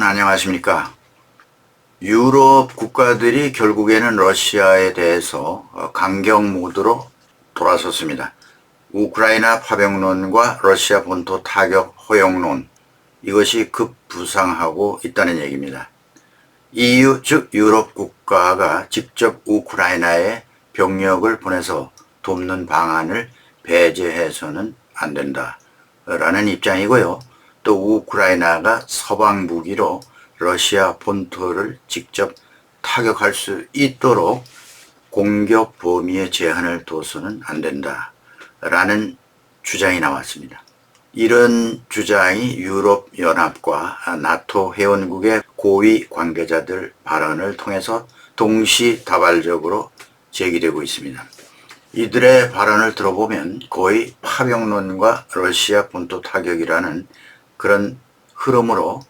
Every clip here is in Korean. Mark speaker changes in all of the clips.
Speaker 1: 여러분 안녕하십니까? 유럽 국가들이 결국에는 러시아에 대해서 강경 모드로 돌아섰습니다. 우크라이나 파병론과 러시아 본토 타격 허용론, 이것이 급부상하고 있다는 얘기입니다. EU 즉 유럽 국가가 직접 우크라이나에 병력을 보내서 돕는 방안을 배제해서는 안 된다라는 입장이고요. 또 우크라이나가 서방 무기로 러시아 본토를 직접 타격할 수 있도록 공격 범위의 제한을 둬서는 안 된다라는 주장이 나왔습니다. 이런 주장이 유럽연합과 나토 회원국의 고위 관계자들 발언을 통해서 동시다발적으로 제기되고 있습니다. 이들의 발언을 들어보면 거의 파병론과 러시아 본토 타격이라는 그런 흐름으로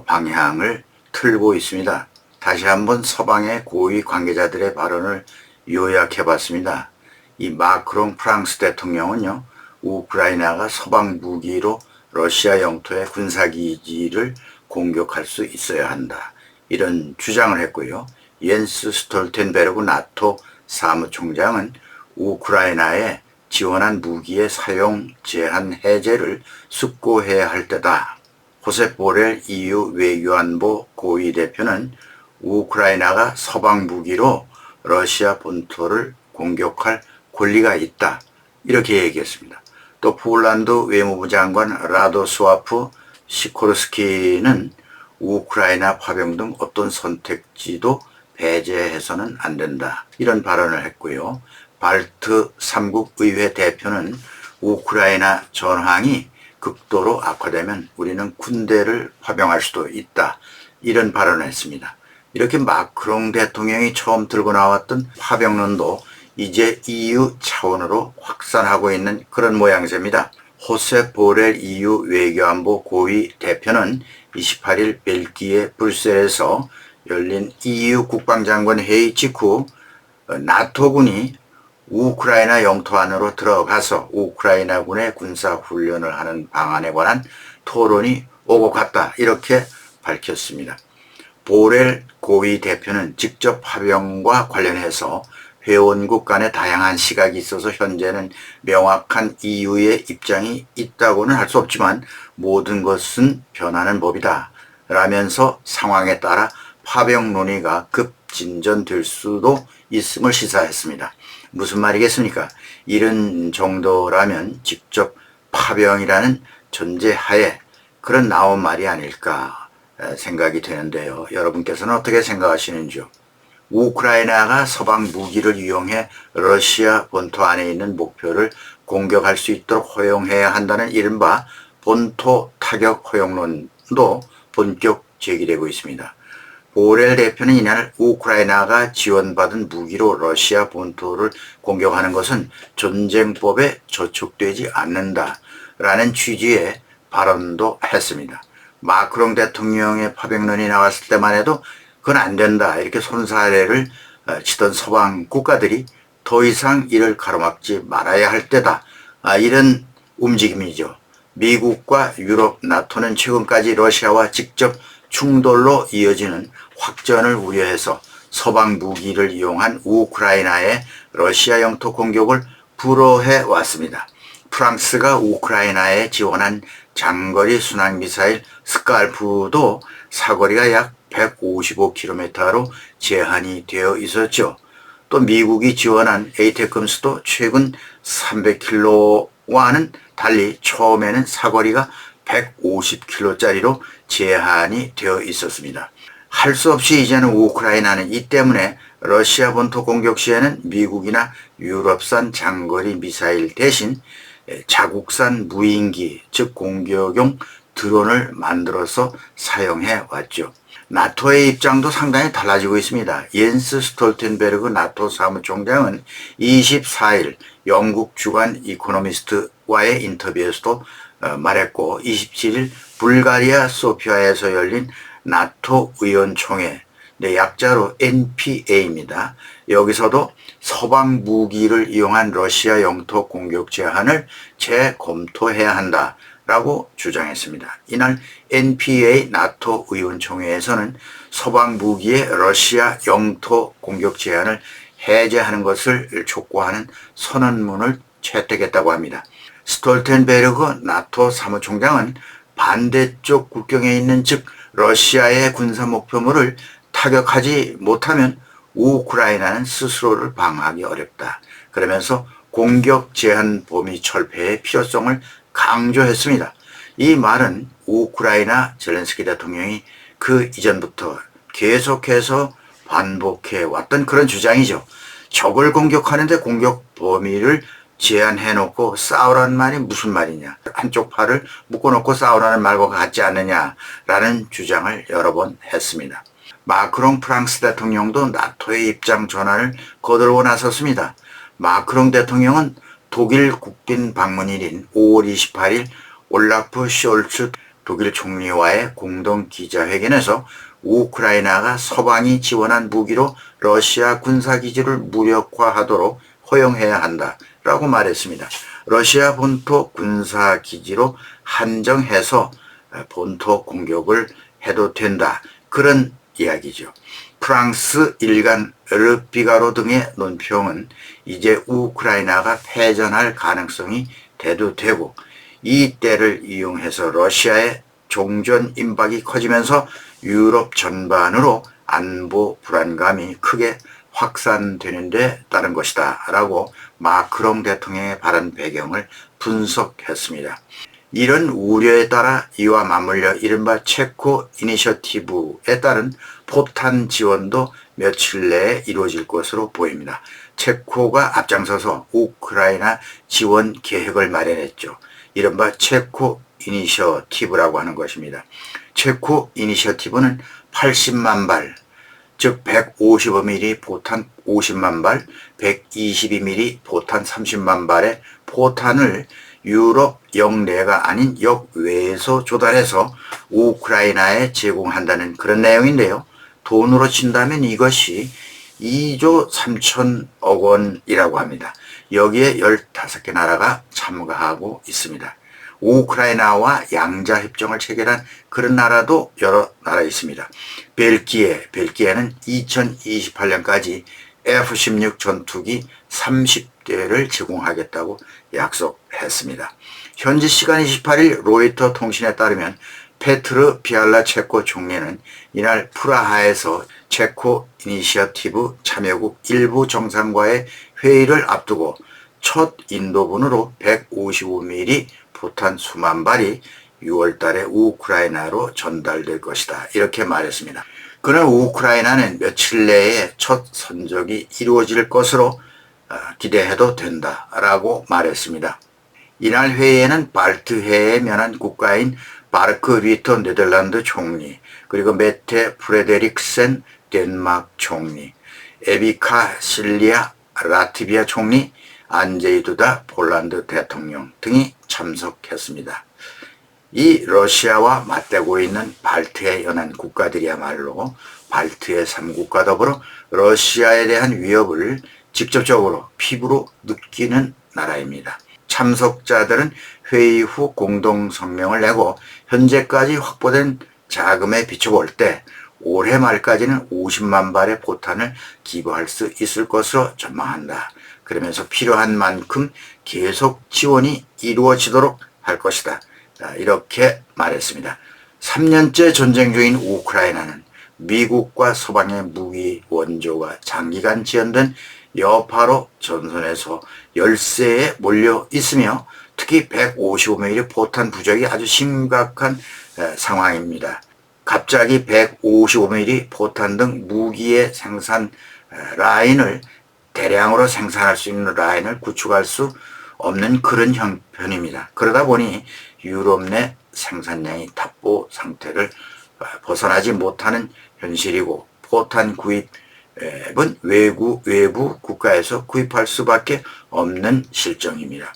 Speaker 1: 방향을 틀고 있습니다. 다시 한번 서방의 고위 관계자들의 발언을 요약해 봤습니다. 이 마크롱 프랑스 대통령은요, 우크라이나가 서방 무기로 러시아 영토의 군사기지를 공격할 수 있어야 한다, 이런 주장을 했고요. 옌스 스톨텐베르그 나토 사무총장은 우크라이나에 지원한 무기의 사용 제한 해제를 숙고해야 할 때다. 호셉 보렐 EU 외교안보 고위 대표는 우크라이나가 서방 무기로 러시아 본토를 공격할 권리가 있다, 이렇게 얘기했습니다. 또 폴란드 외무부 장관 라도스와프 시코르스키는 우크라이나 파병 등 어떤 선택지도 배제해서는 안 된다, 이런 발언을 했고요. 발트 3국 의회 대표는 우크라이나 전황이 극도로 악화되면 우리는 군대를 파병할 수도 있다, 이런 발언을 했습니다. 이렇게 마크롱 대통령이 처음 들고 나왔던 파병론도 이제 EU 차원으로 확산하고 있는 그런 모양새입니다. 호셉 보렐 EU 외교안보 고위 대표는 28일 벨기에 브뤼셀에서 열린 EU 국방장관 회의 직후 나토군이 우크라이나 영토 안으로 들어가서 우크라이나군의 군사훈련을 하는 방안에 관한 토론이 오고 갔다, 이렇게 밝혔습니다. 보렐 고위 대표는 직접 파병과 관련해서 회원국 간의 다양한 시각이 있어서 현재는 명확한 EU의 입장이 있다고는 할 수 없지만 모든 것은 변하는 법이다 라면서 상황에 따라 파병 논의가 급진전될 수도 있음을 시사했습니다. 무슨 말이겠습니까? 이런 정도라면 직접 파병이라는 전제하에 그런 나온 말이 아닐까 생각이 되는데요. 여러분께서는 어떻게 생각하시는지요? 우크라이나가 서방 무기를 이용해 러시아 본토 안에 있는 목표를 공격할 수 있도록 허용해야 한다는 이른바 본토 타격 허용론도 본격 제기되고 있습니다. 보렐 대표는 이날 우크라이나가 지원받은 무기로 러시아 본토를 공격하는 것은 전쟁법에 저촉되지 않는다라는 취지의 발언도 했습니다. 마크롱 대통령의 파병론이 나왔을 때만 해도 그건 안 된다, 이렇게 손사래를 치던 서방 국가들이 더 이상 이를 가로막지 말아야 할 때다, 이런 움직임이죠. 미국과 유럽, 나토는 최근까지 러시아와 직접 충돌로 이어지는 확전을 우려해서 서방 무기를 이용한 우크라이나의 러시아 영토 공격을 불허해 왔습니다. 프랑스가 우크라이나에 지원한 장거리 순항미사일 스칼프도 사거리가 약 155km로 제한이 되어 있었죠. 또 미국이 지원한 에이테크음스도 최근 300km와는 달리 처음에는 사거리가 150km짜리로 제한이 되어 있었습니다. 할 수 없이 이제는 우크라이나는 이 때문에 러시아 본토 공격 시에는 미국이나 유럽산 장거리 미사일 대신 자국산 무인기, 즉 공격용 드론을 만들어서 사용해 왔죠. 나토의 입장도 상당히 달라지고 있습니다. 옌스 스톨텐베르그 나토 사무총장은 24일 영국 주간 이코노미스트와의 인터뷰에서도 말했고, 27일 불가리아 소피아에서 열린 나토 의원총회, 약자로 NPA입니다. 여기서도 서방 무기를 이용한 러시아 영토 공격 제한을 재검토해야 한다 라고 주장했습니다. 이날 NPA 나토 의원총회에서는 서방 무기의 러시아 영토 공격 제한을 해제하는 것을 촉구하는 선언문을 채택했다고 합니다. 스톨텐베르그 나토 사무총장은 반대쪽 국경에 있는 즉 러시아의 군사 목표물을 타격하지 못하면 우크라이나는 스스로를 방어하기 어렵다. 그러면서 공격 제한 범위 철폐의 필요성을 강조했습니다. 이 말은 우크라이나 젤렌스키 대통령이 그 이전부터 계속해서 반복해 왔던 그런 주장이죠. 적을 공격하는데 공격 범위를 제한해놓고 싸우라는 말이 무슨 말이냐. 한쪽 팔을 묶어놓고 싸우라는 말과 같지 않느냐라는 주장을 여러 번 했습니다. 마크롱 프랑스 대통령도 나토의 입장 전환을 거들고 나섰습니다. 마크롱 대통령은 독일 국빈 방문일인 5월 28일 올라프 숄츠 독일 총리와의 공동 기자회견에서 우크라이나가 서방이 지원한 무기로 러시아 군사기지를 무력화하도록 허용해야 한다라고 말했습니다. 러시아 본토 군사기지로 한정해서 본토 공격을 해도 된다. 그런 이야기죠. 프랑스 일간 르피가로 등의 논평은 이제 우크라이나가 패전할 가능성이 대두되고 이 때를 이용해서 러시아의 종전 임박이 커지면서 유럽 전반으로 안보 불안감이 크게 확산되는 데 따른 것이다 라고 마크롱 대통령의 발언 배경을 분석했습니다. 이런 우려에 따라 이와 맞물려 이른바 체코 이니셔티브에 따른 포탄 지원도 며칠 내에 이루어질 것으로 보입니다. 체코가 앞장서서 우크라이나 지원 계획을 마련했죠. 이른바 체코 이니셔티브라고 하는 것입니다. 체코 이니셔티브는 80만 발, 즉 155mm 포탄 50만 발, 122mm 포탄 30만 발의 포탄을 유럽 영내가 아닌 역외에서 조달해서 우크라이나에 제공한다는 그런 내용인데요. 돈으로 친다면 이것이 2조 3천억 원이라고 합니다. 여기에 15개 나라가 참가하고 있습니다. 우크라이나와 양자협정을 체결한 그런 나라도 여러 나라 있습니다. 벨기에는 2028년까지 F-16 전투기 30대를 제공하겠다고 약속했습니다. 현지 시간 28일 로이터 통신에 따르면 페트르 비알라 체코 총리는 이날 프라하에서 체코 이니셔티브 참여국 일부 정상과의 회의를 앞두고 첫 인도분으로 155mm 포탄 수만 발이 6월 달에 우크라이나로 전달될 것이다. 이렇게 말했습니다. 그러나 우크라이나는 며칠 내에 첫 선적이 이루어질 것으로 기대해도 된다라고 말했습니다. 이날 회의에는 발트해에 면한 국가인 바르크 리터 네덜란드 총리, 그리고 메테 프레데릭센 덴마크 총리, 에비카 실리아 라트비아 총리, 안제이 두다 폴란드 대통령 등이 참석했습니다. 이 러시아와 맞대고 있는 발트해 연안 국가들이야말로 발트해 3국과 더불어 러시아에 대한 위협을 직접적으로 피부로 느끼는 나라입니다. 참석자들은 회의 후 공동 성명을 내고 현재까지 확보된 자금에 비춰볼 때 올해 말까지는 50만 발의 포탄을 기부할 수 있을 것으로 전망한다. 그러면서 필요한 만큼 계속 지원이 이루어지도록 할 것이다. 이렇게 말했습니다. 3년째 전쟁 중인 우크라이나는 미국과 서방의 무기 원조가 장기간 지연된 여파로 전선에서 열세에 몰려 있으며 특히 155mm 포탄 부족이 아주 심각한 상황입니다. 갑자기 155mm 포탄 등 무기의 생산 라인을 대량으로 생산할 수 있는 라인을 구축할 수 없는 그런 형편입니다. 그러다 보니 유럽 내 생산량이 답보 상태를 벗어나지 못하는 현실이고 포탄 구입은 외부 국가에서 구입할 수밖에 없는 실정입니다.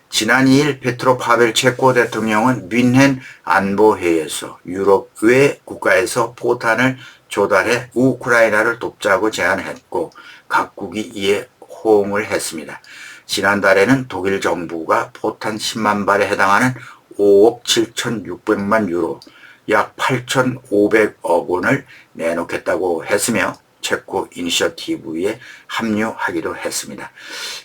Speaker 1: 지난 2일 페트로 파벨 체코 대통령은 뮌헨 안보회의에서 유럽 외 국가에서 포탄을 조달해 우크라이나를 돕자고 제안했고 각국이 이에 호응을 했습니다. 지난달에는 독일 정부가 포탄 10만 발에 해당하는 5억 7,600만 유로, 약 8,500억 원을 내놓겠다고 했으며 체코 이니셔티브에 합류하기도 했습니다.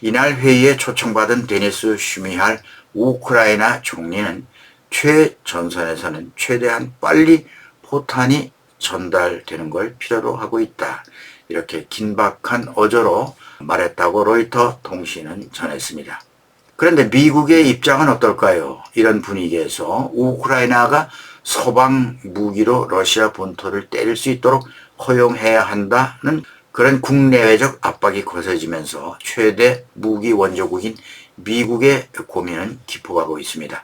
Speaker 1: 이날 회의에 초청받은 데니스 슈미할 우크라이나 총리는 최전선에서는 최대한 빨리 포탄이 전달되는 걸 필요로 하고 있다, 이렇게 긴박한 어조로 말했다고 로이터 통신은 전했습니다. 그런데 미국의 입장은 어떨까요? 이런 분위기에서 우크라이나가 서방 무기로 러시아 본토를 때릴 수 있도록 허용해야 한다는 그런 국내외적 압박이 거세지면서 최대 무기 원조국인 미국의 고민은 깊어가고 있습니다.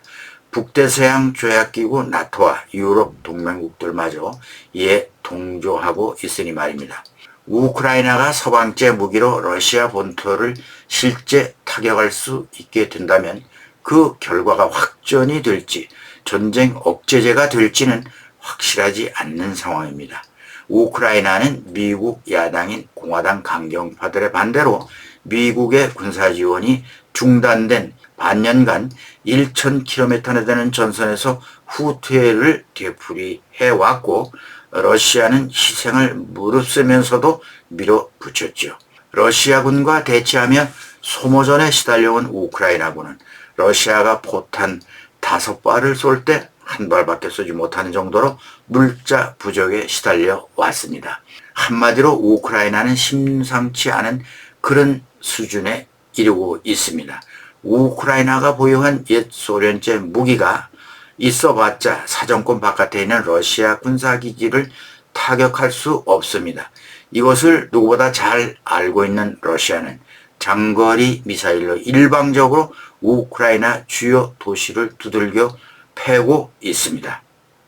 Speaker 1: 북대서양 조약기구 나토와 유럽 동맹국들마저 이에 동조하고 있으니 말입니다. 우크라이나가 서방제 무기로 러시아 본토를 실제 타격할 수 있게 된다면 그 결과가 확전이 될지 전쟁 억제제가 될지는 확실하지 않는 상황입니다. 우크라이나는 미국 야당인 공화당 강경파들의 반대로 미국의 군사 지원이 중단된 반년간 1,000km나 되는 전선에서 후퇴를 되풀이해왔고 러시아는 희생을 무릅쓰면서도 밀어붙였죠. 러시아군과 대치하며 소모전에 시달려온 우크라이나군은 러시아가 포탄 5발을 쏠 때 한 발밖에 쏘지 못하는 정도로 물자 부족에 시달려 왔습니다. 한마디로 우크라이나는 심상치 않은 그런 수준에 이르고 있습니다. 우크라이나가 보유한 옛 소련제 무기가 있어봤자 사정권 바깥에 있는 러시아 군사기지를 타격할 수 없습니다. 이것을 누구보다 잘 알고 있는 러시아는 장거리 미사일로 일방적으로 우크라이나 주요 도시를 두들겨 패고 있습니다.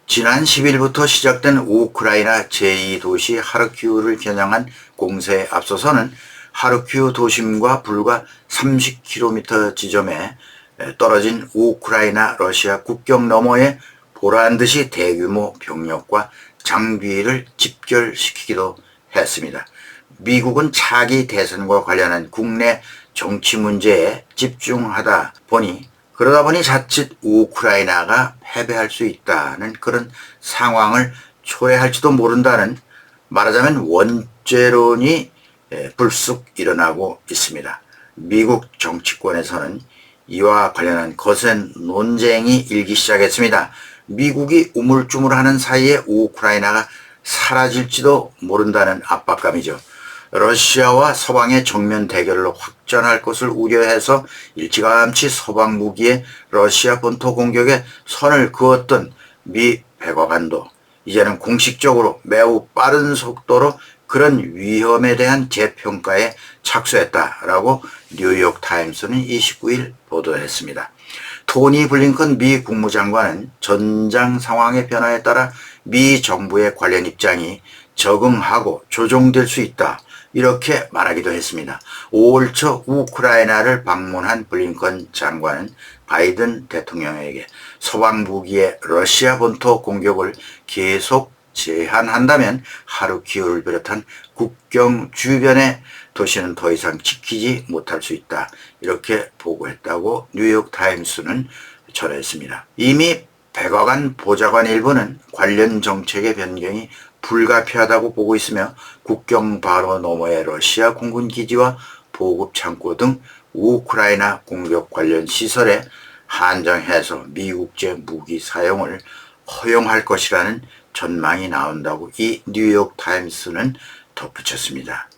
Speaker 1: 지난 10일부터 시작된 우크라이나 제2도시 하르키우를 겨냥한 공세에 앞서서는 하르키우 도심과 불과 30km 지점에 떨어진 우크라이나 러시아 국경 너머에 보란듯이 대규모 병력과 장비를 집결시키기도 했습니다. 미국은 차기 대선과 관련한 국내 정치 문제에 집중하다 보니 그러다 보니 자칫 우크라이나가 패배할 수 있다는 그런 상황을 초래할지도 모른다는, 말하자면 원죄론이 불쑥 일어나고 있습니다. 미국 정치권에서는 이와 관련한 거센 논쟁이 일기 시작했습니다. 미국이 우물쭈물하는 사이에 우크라이나가 사라질지도 모른다는 압박감이죠. 러시아와 서방의 정면 대결로 확전할 것을 우려해서 일찌감치 서방 무기의 러시아 본토 공격에 선을 그었던 미 백악관도 이제는 공식적으로 매우 빠른 속도로 그런 위험에 대한 재평가에 착수했다라고 뉴욕타임스는 29일 보도했습니다. 토니 블링컨 미 국무장관은 전장 상황의 변화에 따라 미 정부의 관련 입장이 적응하고 조정될 수 있다, 이렇게 말하기도 했습니다. 5월 초 우크라이나를 방문한 블링컨 장관은 바이든 대통령에게 서방 무기의 러시아 본토 공격을 계속 제한한다면 하르키우를 비롯한 국경 주변의 도시는 더 이상 지키지 못할 수 있다, 이렇게 보고했다고 뉴욕타임스는 전했습니다. 이미 백악관 보좌관 일부는 관련 정책의 변경이 불가피하다고 보고 있으며 국경 바로 너머의 러시아 공군 기지와 보급 창고 등 우크라이나 공격 관련 시설에 한정해서 미국제 무기 사용을 허용할 것이라는 전망이 나온다고 이 뉴욕타임스는 덧붙였습니다.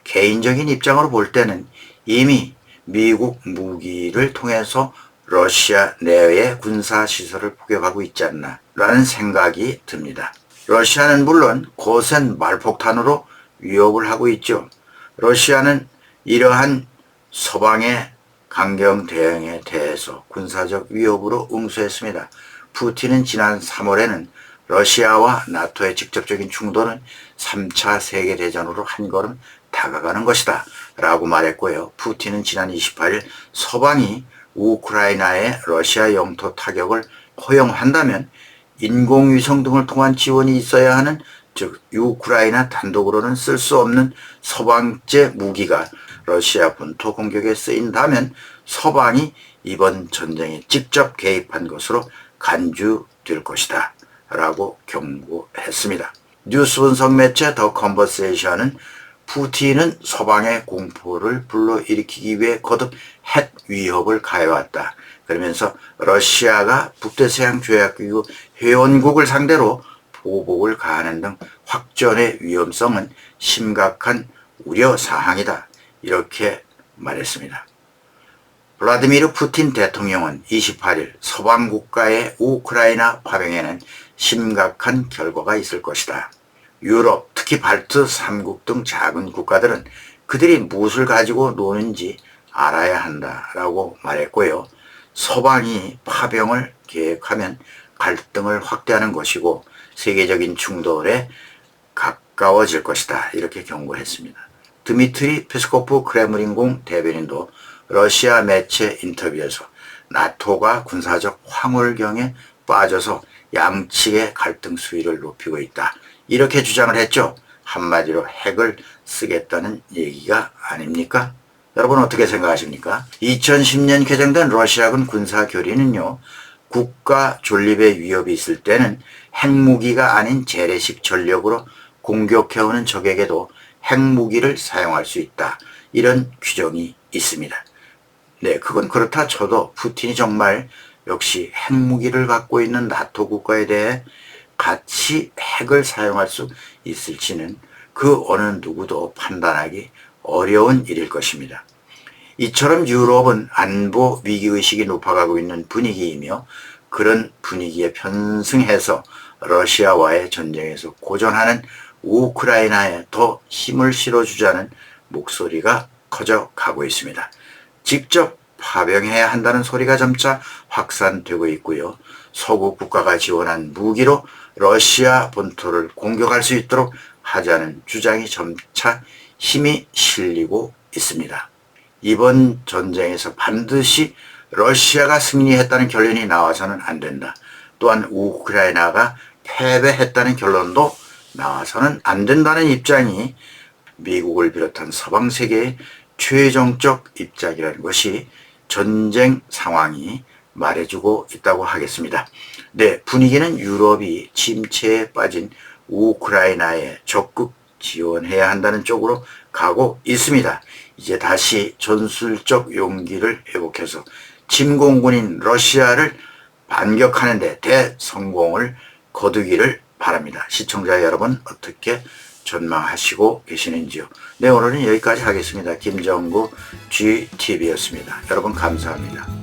Speaker 1: 개인적인 입장으로 볼 때는 이미 미국 무기를 통해서 러시아 내외의 군사시설을 포격하고 있지 않나 라는 생각이 듭니다. 러시아는 물론 거센 말폭탄으로 위협을 하고 있죠. 러시아는 이러한 서방의 강경 대응에 대해서 군사적 위협으로 응수했습니다. 푸틴은 지난 3월에는 러시아와 나토의 직접적인 충돌은 3차 세계대전으로 한 걸음 다가가는 것이다 라고 말했고요. 푸틴은 지난 28일 서방이 우크라이나의 러시아 영토 타격을 허용한다면 인공위성 등을 통한 지원이 있어야 하는, 즉 우크라이나 단독으로는 쓸 수 없는 서방제 무기가 러시아 본토 공격에 쓰인다면 서방이 이번 전쟁에 직접 개입한 것으로 간주될 것이다 라고 경고했습니다. 뉴스 분석 매체 더 컨버세이션은 푸틴은 서방의 공포를 불러일으키기 위해 거듭 핵 위협을 가해왔다. 그러면서 러시아가 북대서양조약기구 회원국을 상대로 보복을 가하는 등 확전의 위험성은 심각한 우려사항이다. 이렇게 말했습니다. 블라디미르 푸틴 대통령은 28일 서방 국가의 우크라이나 파병에는 심각한 결과가 있을 것이다. 유럽, 특히 발트 3국 등 작은 국가들은 그들이 무엇을 가지고 노는지 알아야 한다라고 말했고요. 서방이 파병을 계획하면 갈등을 확대하는 것이고 세계적인 충돌에 가까워질 것이다. 이렇게 경고했습니다. 드미트리 페스코프 크레므린궁 대변인도 러시아 매체 인터뷰에서 나토가 군사적 황홀경에 빠져서 양측의 갈등 수위를 높이고 있다. 이렇게 주장을 했죠. 한마디로 핵을 쓰겠다는 얘기가 아닙니까? 여러분 어떻게 생각하십니까? 2010년 개정된 러시아군 군사교리는요. 국가 존립의 위협이 있을 때는 핵무기가 아닌 재래식 전력으로 공격해오는 적에게도 핵무기를 사용할 수 있다. 이런 규정이 있습니다. 네, 그건 그렇다 쳐도 푸틴이 정말 역시 핵무기를 갖고 있는 나토 국가에 대해 같이 핵을 사용할 수 있을지는 그 어느 누구도 판단하기 어려운 일일 것입니다. 이처럼 유럽은 안보 위기의식이 높아가고 있는 분위기이며 그런 분위기에 편승해서 러시아와의 전쟁에서 고전하는 우크라이나에 더 힘을 실어주자는 목소리가 커져가고 있습니다. 직접 파병해야 한다는 소리가 점차 확산되고 있고요. 서구 국가가 지원한 무기로 러시아 본토를 공격할 수 있도록 하자는 주장이 점차 힘이 실리고 있습니다. 이번 전쟁에서 반드시 러시아가 승리했다는 결론이 나와서는 안 된다. 또한 우크라이나가 패배했다는 결론도 나와서는 안 된다는 입장이 미국을 비롯한 서방 세계의 최종적 입장이라는 것이 전쟁 상황이 말해주고 있다고 하겠습니다. 네, 분위기는 유럽이 침체에 빠진 우크라이나에 적극 지원해야 한다는 쪽으로 가고 있습니다. 이제 다시 전술적 용기를 회복해서 침공군인 러시아를 반격하는 데 대성공을 거두기를 바랍니다. 시청자 여러분 어떻게 전망하시고 계시는지요? 네, 오늘은 여기까지 하겠습니다. 김정구 GTV였습니다. 여러분 감사합니다.